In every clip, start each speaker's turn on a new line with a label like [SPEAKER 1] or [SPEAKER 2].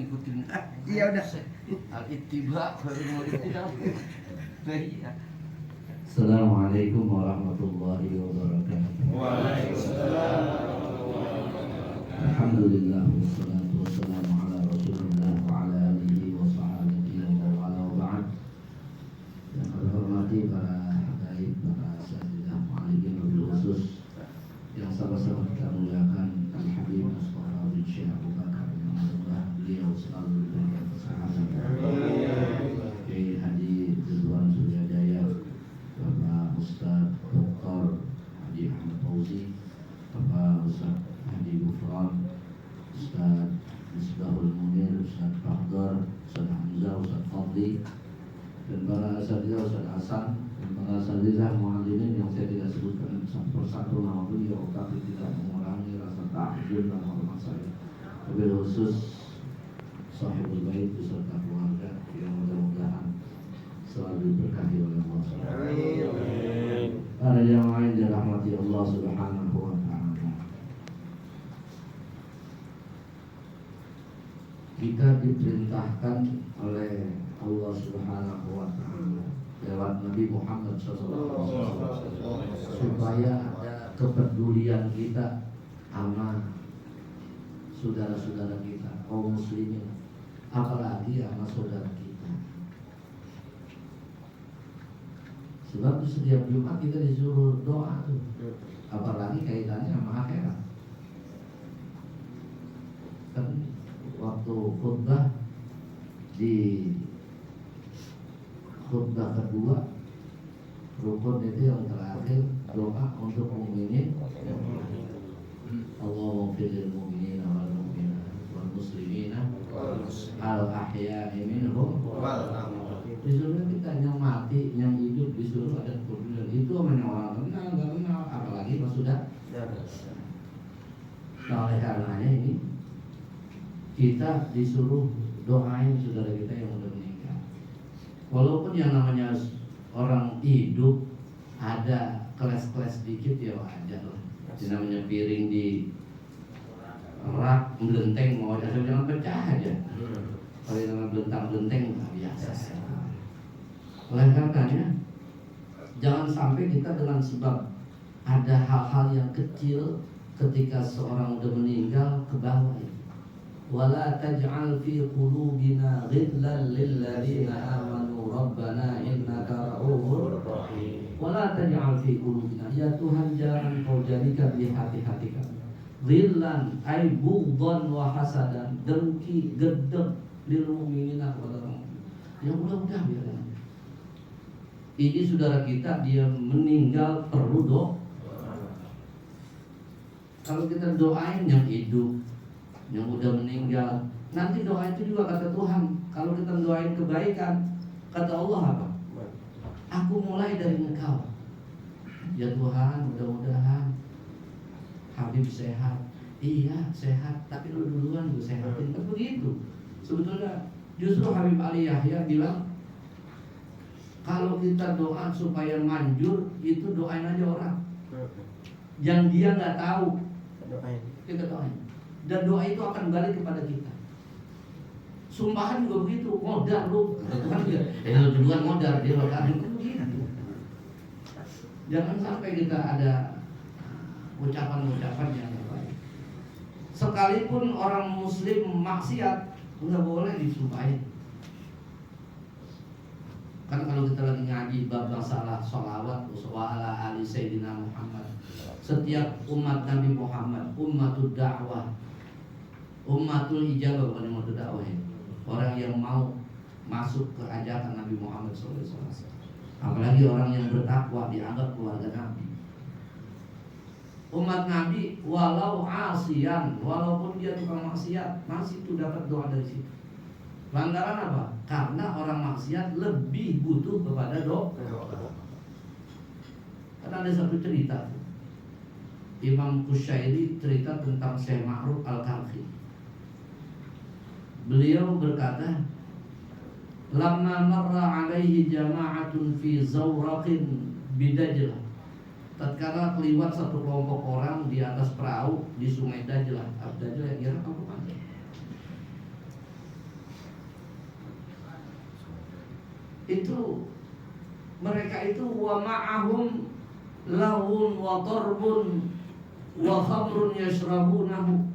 [SPEAKER 1] ngikutin.
[SPEAKER 2] Iya udah.
[SPEAKER 1] Al-ittiba khairul mu'tidal. Iya.
[SPEAKER 3] Assalamualaikum warahmatullahi wabarakatuh.
[SPEAKER 2] Waalaikumsalam.
[SPEAKER 3] Alhamdulillah wassalatu wassalamu ala Rasulillah wa ala alihi wa sahbihi wa wala wa ba'd. Yang kami hormati para hadirin, para asatidzah, muallimin wabil khusus yang sama-sama kita muliakan Al-Habib Mustafa bin Syekh Abu Bakar, yang semoga beliau selalu diberikan kesehatan. Kiai Haji Ridwan Suryadaya, Bapak Ustaz Dr. Haji Ahmad Fauzi, Bapak Ustaz Haji Gufron, Ustaz Misbahul Munir, Ustaz Fakhdar, Ustaz Hamzah, Ustaz Fadli, dan para asatidzah, Ustaz Hasan, dan para asatidzah muallimin yang saya tidak sebutkan satu persatu nama beliau, tapi tidak mengurangi rasa takjub dan hormat saya. Wabil khusus sahibul bait beserta keluarga yang mudah-mudahan selalu diberkahi oleh Allah.
[SPEAKER 2] Amin.
[SPEAKER 3] Para jamaah yang dirahmati Allah Subhanahu wa taala. Kita diperintahkan oleh Allah Subhanahu wa taala lewat Nabi Muhammad SAW supaya ada kepedulian kita sama saudara-saudara kita, kaum muslimin, apalagi sama saudara kita. Sebab setiap Jumat kita disuruh doa tuh, apalagi kaitannya sama akhirat. Kan waktu khutbah di khutbah kedua, rukun itu yang terakhir, doa untuk mukminin. Allahumma fil mu'minina wal mu'minat wal muslimina al ahya'i minhum wal amwat. Disuruh kita yang mati, yang hidup disuruh ada kepedulian. Itu namanya orang kenal, nggak kenal, apalagi pas sudah. Nah, oleh karenanya ini kita disuruh doain saudara kita yang udah meninggal. Walaupun yang namanya orang hidup ada keles-keles dikit ya wajar lah. Yang namanya piring di rak melenteng mau asal jangan pecah aja. Kalau yang namanya belentang-belenteng nggak biasa. Oleh karenanya jangan sampai kita dengan sebab ada hal-hal yang kecil ketika seorang udah meninggal ke bawah. Wala taj'al fi qulubina ghillan lil ladzina amanu rabbana innaka ra'ufur rahim. Wala taj'al fi qulubina, ya Tuhan jangan kau jadikan di hati-hati kami ghillan ay bughdhan wa hasadan, dengki, gedek lil mu'minina kepada orang yang udah biar. Ini saudara kita dia meninggal perlu doa. Kalau kita doain yang hidup, yang udah meninggal, nanti doa itu juga kata Tuhan. Kalau kita doain kebaikan, kata Allah apa? Aku mulai dari engkau. Ya Tuhan, mudah-mudahan Habib sehat. Iya sehat, tapi lu duluan gue sehatin. Kan begitu. Sebetulnya justru Habib Ali Yahya bilang, kalau kita doa supaya manjur, itu doain aja orang yang dia nggak tahu, kita doain. Dan doa itu akan balik kepada kita. Sumpahan juga begitu, modar lu, Tuhan dia, lu duluan modar dia kan begitu. Jangan sampai kita ada ucapan-ucapan yang baik. Sekalipun orang Muslim maksiat, nggak boleh disumpahin. Kan kalau kita lagi ngaji bab masalah sholawat wa ala ali sayyidina Muhammad, setiap umat Nabi Muhammad, ummatud dakwah, ummatul ijabah, bukan ummatul dakwah ya. Orang yang mau masuk ke ajakan Nabi Muhammad SAW. Apalagi orang yang bertakwa dianggap keluarga Nabi. Umat Nabi walau asian, walaupun dia tukang maksiat, masih itu dapat doa dari situ. Lantaran apa? Karena orang maksiat lebih butuh kepada doa. Karena ada satu cerita, Imam Kusyairi cerita tentang Syekh Ma'ruf Al-Karhi. Beliau berkata, lamma marra alaihi jama'atun fi zawraqin bidajlah. Tatkala keliwat satu kelompok orang di atas perahu di sungai Dajlah. Dajlah kira kamu mana? itu mereka itu wa ma'ahum lahun wa tarbun wa khamrun yashrabunahu.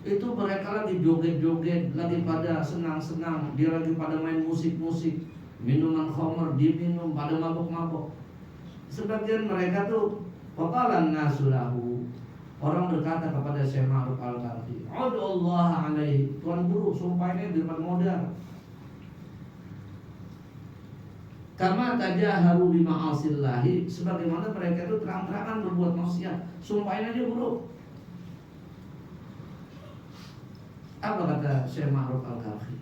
[SPEAKER 3] Itu mereka lagi joget-joget, lagi pada senang-senang, dia lagi pada main musik-musik, minuman khamr diminum, pada mabok-mabok. Sebagian mereka tuh waqalan nasulahu, orang berkata kepada Syekh Ma'ruf Al-Qarhi, "Ud'ullah alaihi." Tuan guru sumpahnya di depan modal. Kama tajaharu bima'asillahi, sebagaimana mereka itu terang-terangan berbuat maksiat. Sumpahin aja guru. Apa kata Syekh Ma'ruf Al-Qarhi?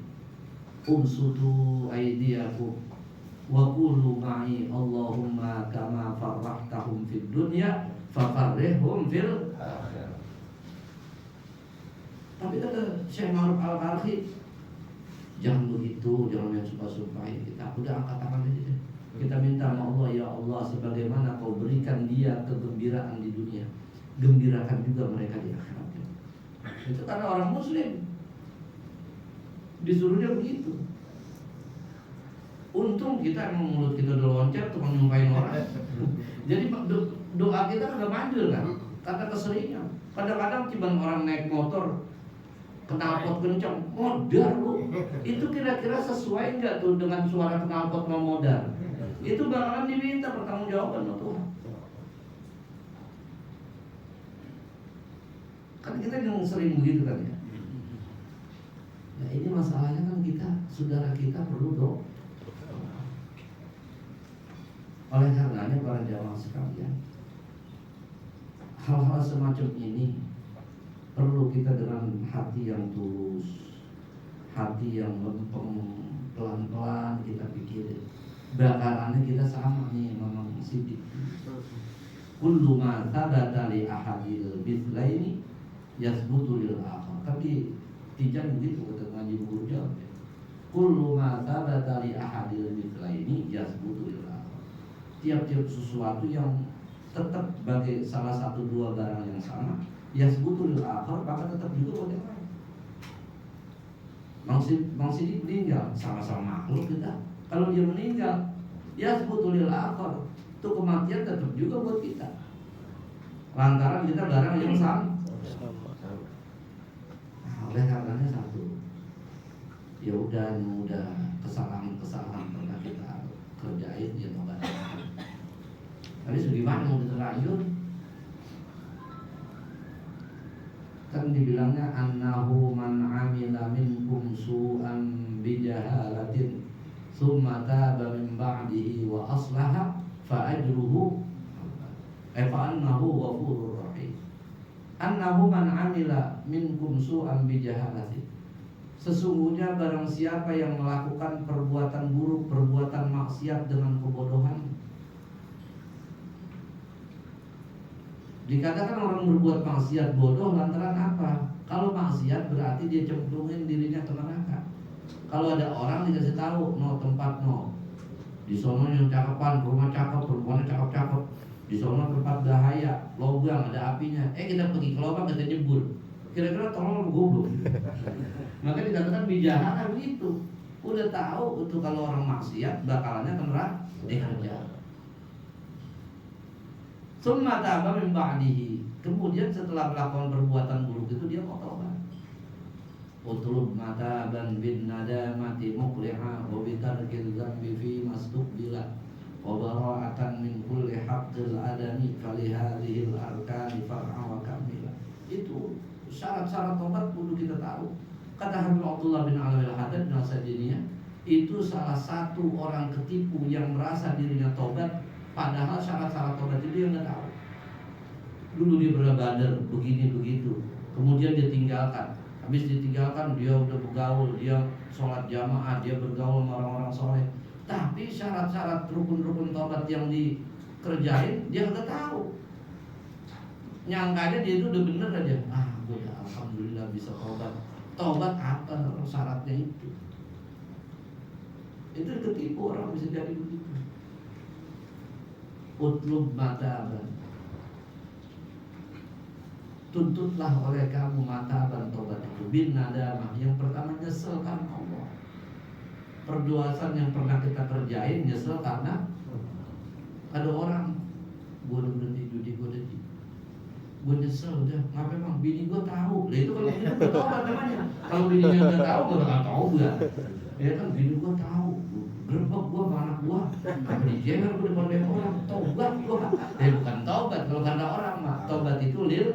[SPEAKER 3] Umsutu aydiyakum wa qulu ma'i Allahumma kama farrahtahum fid dunya fafarrihhum fil akhirah. Tapi kata Syekh Ma'ruf Al-Qarhi, jangan begitu, jangan yang sumpah-sumpahin kita. Udah angkat tangan aja deh. Kita minta sama Allah, ya Allah, sebagaimana kau berikan dia kegembiraan di dunia, gembirakan juga mereka di akhirat. Itu karena orang muslim disuruhnya begitu. Untung kita emang mulut kita udah loncat tukang nyumpahin orang. Jadi doa kita udah manjur kan, karena keseringan. Kadang-kadang tiba orang naik motor knalpot kencang, modar lu. Itu kira-kira sesuai nggak tuh dengan suara knalpot mau modar? Itu bakalan diminta pertanggungjawaban sama Tuhan. Kan kita yang sering begitu kan ya. Nah ini masalahnya kan kita, saudara kita perlu doa. Oleh karenanya para jamaah sekalian, hal-hal semacam ini perlu kita dengan hati yang tulus, hati yang lempeng, pelan-pelan kita pikirin. Bakarannya kita sama nih memang sidik. Kullu ma thabata li ahadil mithlaini yasbutu lil akhar. Tapi tidak begitu kata ngaji guru jawab. Kullu ma thabata li ahadil mithlaini yasbutu lil akhar. Tiap-tiap sesuatu yang tetap bagi salah satu dua barang yang sama, yasbutu lil akhar, maka tetap juga bagi yang lain. Bang Sidik meninggal, sama-sama makhluk kita. Kalau dia meninggal, yasbutu lil akhar, itu kematian tetap juga buat kita. Lantaran kita barang yang sama. Nah, oleh karenanya satu, ya udah kesalahan pernah kita kerjain, ya tobat. Tapi segimana mau terlanjur? Kan dibilangnya annahu man amila minkum su'an bijahalatin summa taba min ba'dihi wa aslaha fa ajruhu fa annahu ghafurur rahim. Annahu man amila minkum su'an bijahalatin, sesungguhnya barang siapa yang melakukan perbuatan buruk, perbuatan maksiat dengan kebodohan. Dikatakan orang berbuat maksiat bodoh lantaran apa? Kalau maksiat berarti dia cemplungin dirinya ke neraka. Kalau ada orang dikasih tahu, no tempat no, di sono yang cakepan, rumah cakep, perempuannya cakep-cakep, di sono tempat bahaya, lubang ada apinya. Kita pergi ke lubang, kita jebur. Kira-kira tolong goblok. Maka dikatakan bijahat begitu. Udah tahu itu kalau orang maksiat bakalannya ke neraka, dikerja. Summa taba min ba'dihi, kemudian setelah melakukan perbuatan buruk itu dia mau taubat. Utlub mataban bin nadamati muqliha wa bitarkil zambi fi mastuqbila wa bara'atan min kulli haqqil adami falihadihil arkani far'a wa kamila. Itu syarat-syarat taubat kudu kita tahu. Kata Habib Abdullah bin Alwi al-Haddad bin Al-Sajiniyah, itu salah satu orang ketipu yang merasa dirinya taubat, padahal syarat-syarat taubat itu dia nggak tahu. Dulu dia berabader begini begitu, kemudian dia tinggalkan. Habis ditinggalkan dia udah bergaul, dia sholat jamaah, dia bergaul sama orang-orang soleh. Tapi syarat-syarat rukun-rukun taubat yang dikerjain dia nggak tahu. Nyangkanya dia itu udah bener aja. Gue ya alhamdulillah bisa taubat. Taubat apa syaratnya itu? Itu ketipu orang bisa jadi begitu. Utlub mataban, tuntutlah oleh kamu mataban tobat itu bin nadamah. Yang pertama nyesel karena Allah. perdoasan yang pernah kita kerjain nyesel karena ada orang gue udah berhenti judi, gue nyesel udah ngapain bang, bini gue tahu, lah itu kalau bini gue tobat namanya. Kalau bininya nggak tahu gue nggak tahu gue, ya kan bini gue tahu, gerbek gue sama anak gue, apa dijewer gue depan banyak orang, tobat gue, bukan tobat kalau karena orang mah, tobat itu lil.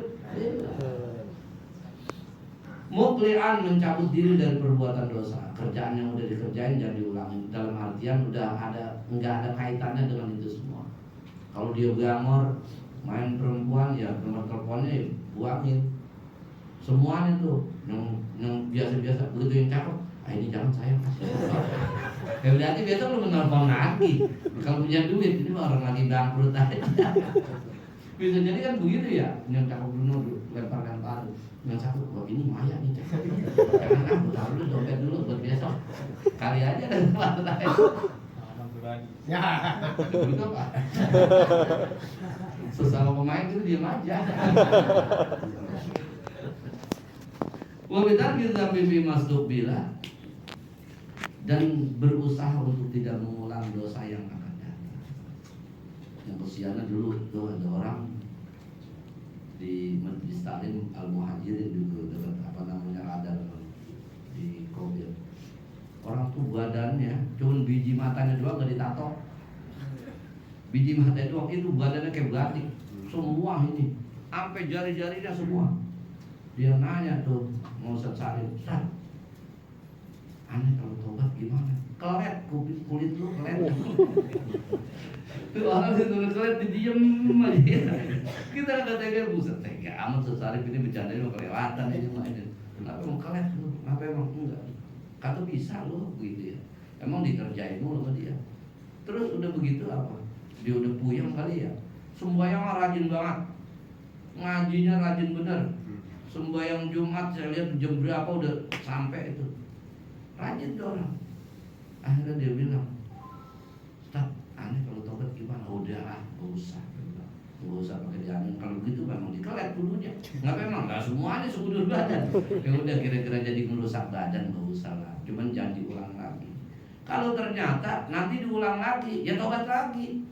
[SPEAKER 3] Muklian mencabut diri dari perbuatan dosa, kerjaan yang udah dikerjain jangan diulangi. Dalam artian udah nggak ada kaitannya dengan itu semua. Kalau dia glamor, main perempuan ya nomor teleponnya ya buangin. Semuanya tuh yang biasa-biasa, begitu yang cakep, ini jangan sayang kasih. Ya berarti besok lu menelpon lagi. Kalau punya duit, ini mah orang lagi bangkrut aja. Bisa jadi kan begitu ya, yang cakep dulu lempar-lempar. Yang satu, wah ini Maya nih cakep. Jangan aku taruh dulu dompet dulu buat besok. Kali aja dan telat lain.
[SPEAKER 2] Ya.
[SPEAKER 3] Begitu Pak. Sesama pemain itu diam aja. Wabitar kita mimpi masuk bila dan berusaha untuk tidak mengulang dosa yang akan datang. Yang kesiannya dulu tuh ada orang di Masjid Salim Al-Muhajirin dulu dekat apa namanya radar di Kobil. Orang tuh badannya cuma biji matanya doang gak ditato. Biji matanya doang itu badannya kayak batik. Semua ini sampai jari-jarinya semua. Dia nanya tuh mau Ustaz Salim, Ustaz, aneh kalau tobat gimana? Kelet kulit lu kelet. Tuh orang itu kelet diem aja. Kita nggak tega, buset tega amat Ustaz ini bercandanya mau kelewatan ini mah ini. Kenapa emang kelet lu? Kenapa emang enggak? Kata bisa lu begitu ya. Emang dikerjain mulu sama dia. Terus udah begitu apa? Dia udah puyeng kali ya. Sembahyang rajin banget. Ngajinya rajin bener. Sembahyang Jumat saya lihat jam berapa udah sampai itu. Rajin tuh orang. Akhirnya dia bilang, Ustaz, aneh kalau tobat gimana? Udah lah, gak usah pakai diamin. Kalau begitu memang dikelet dulunya. Nggak memang, nggak semuanya sekudur badan. Ya udah kira-kira jadi merusak badan, gak usah lah. Cuman jangan diulang lagi. Kalau ternyata nanti diulang lagi, ya tobat lagi.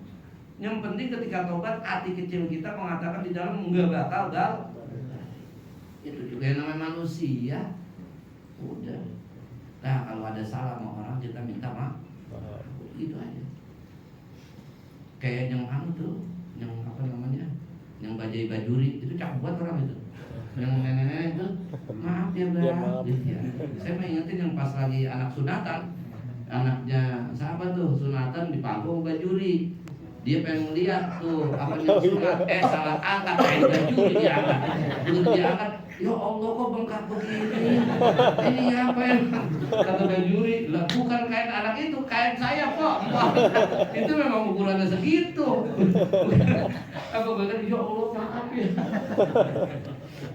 [SPEAKER 3] Yang penting ketika tobat, hati kecil kita mengatakan di dalam nggak bakal. Itu juga yang namanya manusia. Udah. Nah kalau ada salah sama orang kita minta maaf. Itu aja. Kayak yang tuh, yang apa namanya, yang bajai bajuri itu cakep buat orang itu. Yang nenek-nenek itu, maaf ya bang. Gitu ya. Saya mengingetin yang pas lagi anak sunatan, anaknya sahabat tuh sunatan di panggung bajuri. Dia pengen lihat tuh apa yang sunat, salah angkat kain bajuri diangkat. Begitu diangkat, ya Allah kok bengkak begini. Ini apa yang kata bajuri? Lah bukan kain anak itu, kain saya kok. Itu memang ukurannya segitu. Apa bahkan ya Allah maaf ya.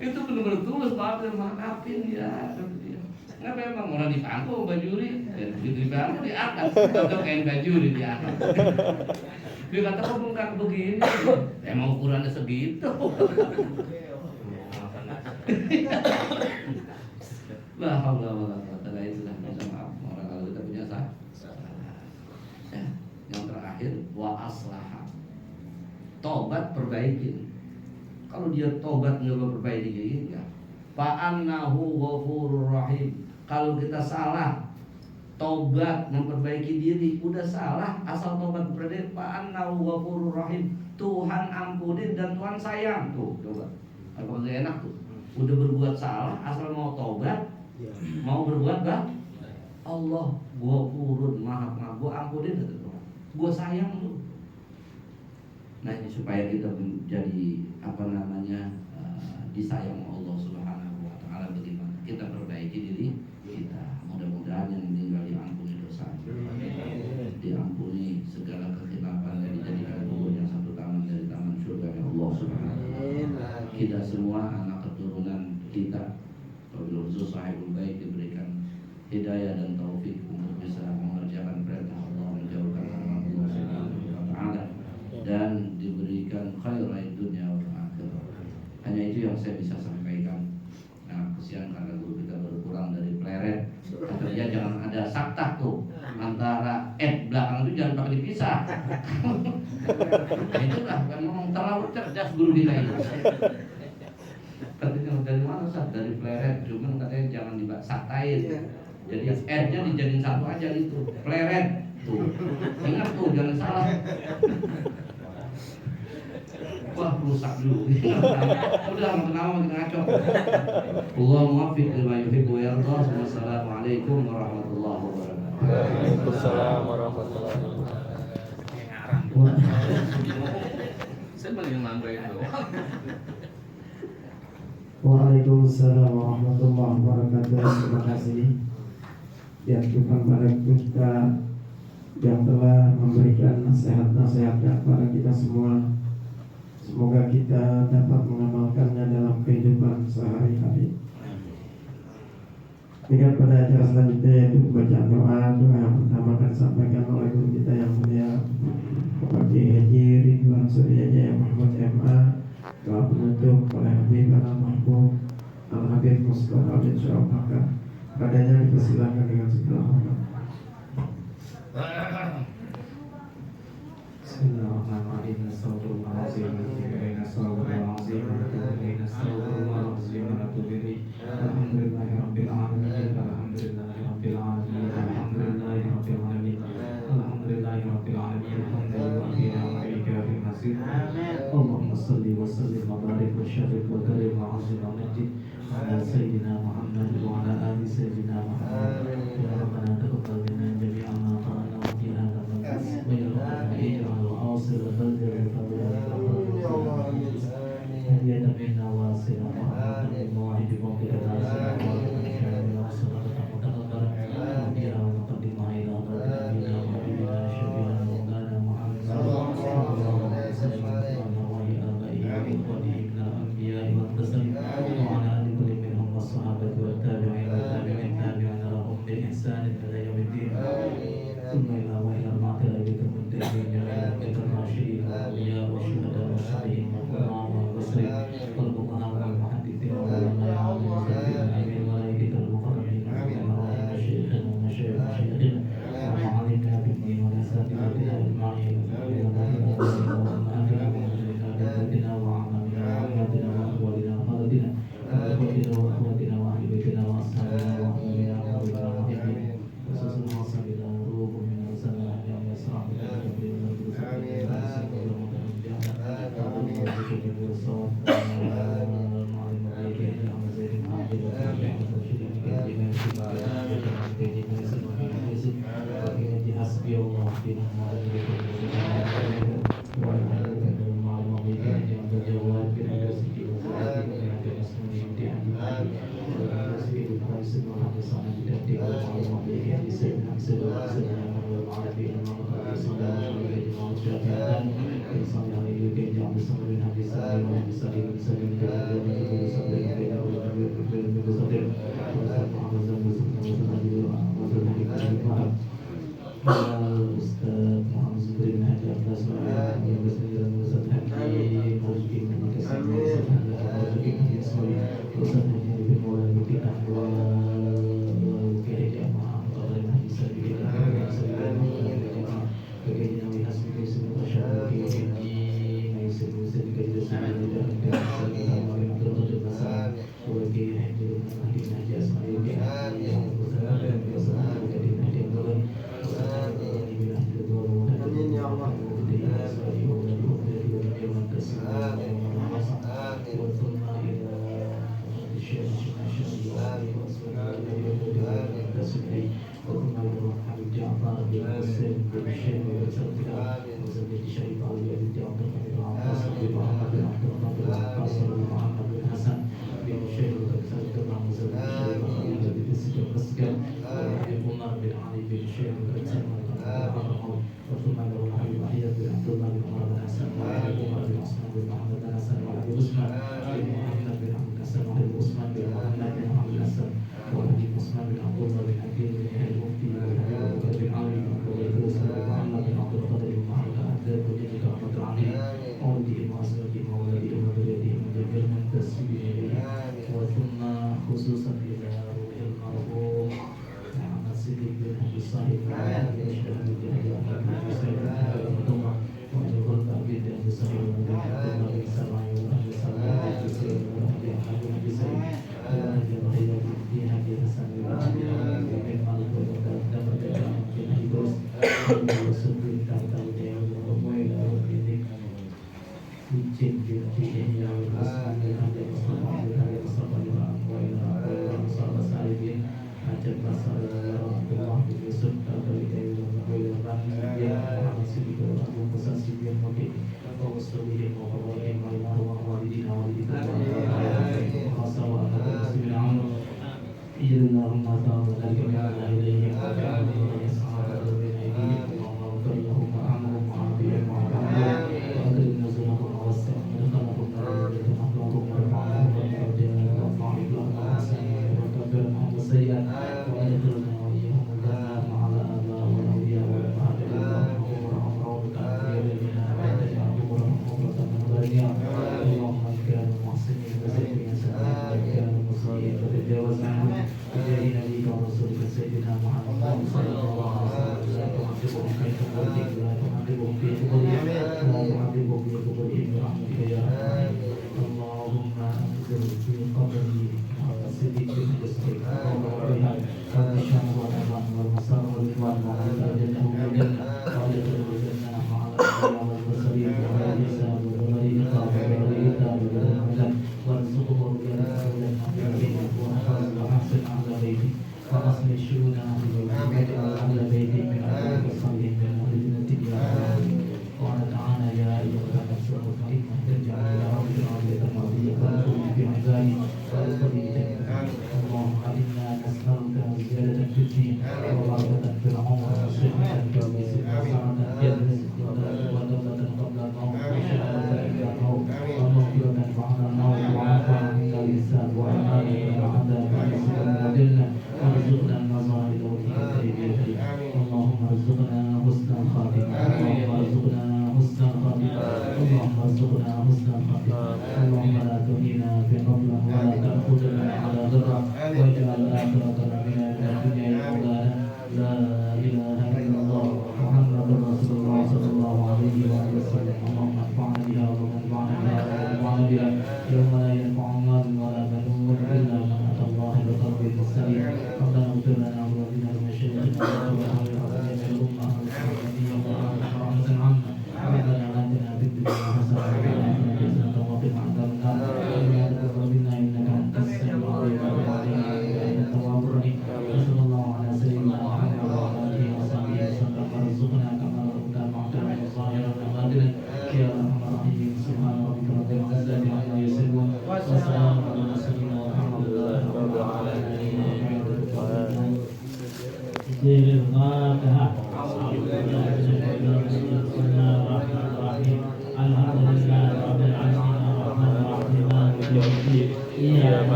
[SPEAKER 3] Itu benar-benar tulus maafin ya. Nggak memang orang di panggung bajuri, begitu di panggung diangkat, atau kain bajuri diangkat. Dia kata kok bengkak begini, emang ukurannya segitu. Lah haula wala quwwata illa billah. Minta maaf orang kalau kita punya salah. Ya, yang terakhir wa aslaha. Tobat perbaikin. Kalau dia tobat nggak perbaiki ya. Fa annahu ghafurur rahim. Kalau kita salah tobat memperbaiki diri, udah salah asal tobat berarti fa annahu ghafurur rahim. Tuhan ampunin dan Tuhan sayang. Tuh, coba. Kalau nggak enak tuh. Udah berbuat salah asal mau tobat, mau berbuat baik. Allah, gua urut maaf, gua ampunin kata Tuhan. Gua sayang lu. Nah ini supaya kita menjadi apa namanya disayang Allah Subhanahu Wa Taala. Bagaimana kita perbaiki diri kita. Mudah-mudahan yang meninggal diampuni dosanya, diampuni segala kekhilafan dan dijadikan kuburnya satu taman dari taman surga Allah Subhanahu Wa Taala. Kita semua anak keturunan kita wabil khusus sahibul baik diberikan hidayah dan taufik untuk bisa mengerjakan perintah Allah, menjauhkan larangan Allah Subhanahu Wa Taala, dan diberikan khairat dunia wal akhirah. Hanya itu yang saya bisa sampaikan. Nah, kesian karena guru kita berkurang dari pleret. Kata dia jangan ada saktah tuh. bisa. Nah, itulah kan ngomong terlalu cerdas guru kita itu. Katanya dari mana Ustaz? Dari pleret, cuman katanya jangan disatain. Jadi R-nya dijadiin satu aja gitu, pleret. Tuh, ingat tuh jangan salah. Wah rusak dulu. Udah makin lama makin ngaco. Allah muwaffiq lima yuhibbu wa yarda. Wassalamualaikum warahmatullahi wabarakatuh.
[SPEAKER 4] Waalaikumsalam warahmatullahi wabarakatuh.
[SPEAKER 1] Saya paling nambahin doang.
[SPEAKER 2] Waalaikumsalam warahmatullahi wabarakatuh. Terima kasih ya Tuhan pada kita yang telah memberikan nasihat-nasihatnya kepada kita semua. Semoga kita dapat mengamalkannya dalam kehidupan sehari-hari. Hingga pada acara selanjutnya yaitu pembacaan doa yang pertama akan disampaikan oleh guru kita yang mulia Bapak Haji Ridwan Suryanya yang Muhammad MA. Doa penutup oleh Habib Al-Mahbub Al-Habib Mustafa bin Syarabaka. Padanya dipersilakan dengan segala hormat. Bismillahirrahmanirrahim. Astagfirullahaladzim. Astagfirullahaladzim. Astagfirullahaladzim. Alhamdulillahirabbil alamin. Alhamdulillahirabbil alamin. Alhamdulillahirabbil alamin. Alhamdulillahirabbil alamin. Alhamdulillahirabbil alamin. Allahumma shalli wa sallim wa barik wa sharif wa karim wa azim wa majid ala sayyidina Muhammad wa ala ali sayyidina Muhammad. Ya Rabbana taqabbal minna jami'an ma qara'na wa qina adzaban nar. Ya Rabbana ij'al awsil al-fadl ya nabiyina wa sayyidina Muhammad wa ahdi wa qina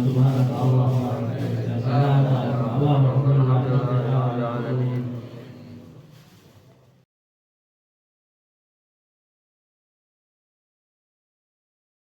[SPEAKER 2] Subhanaka Allahumma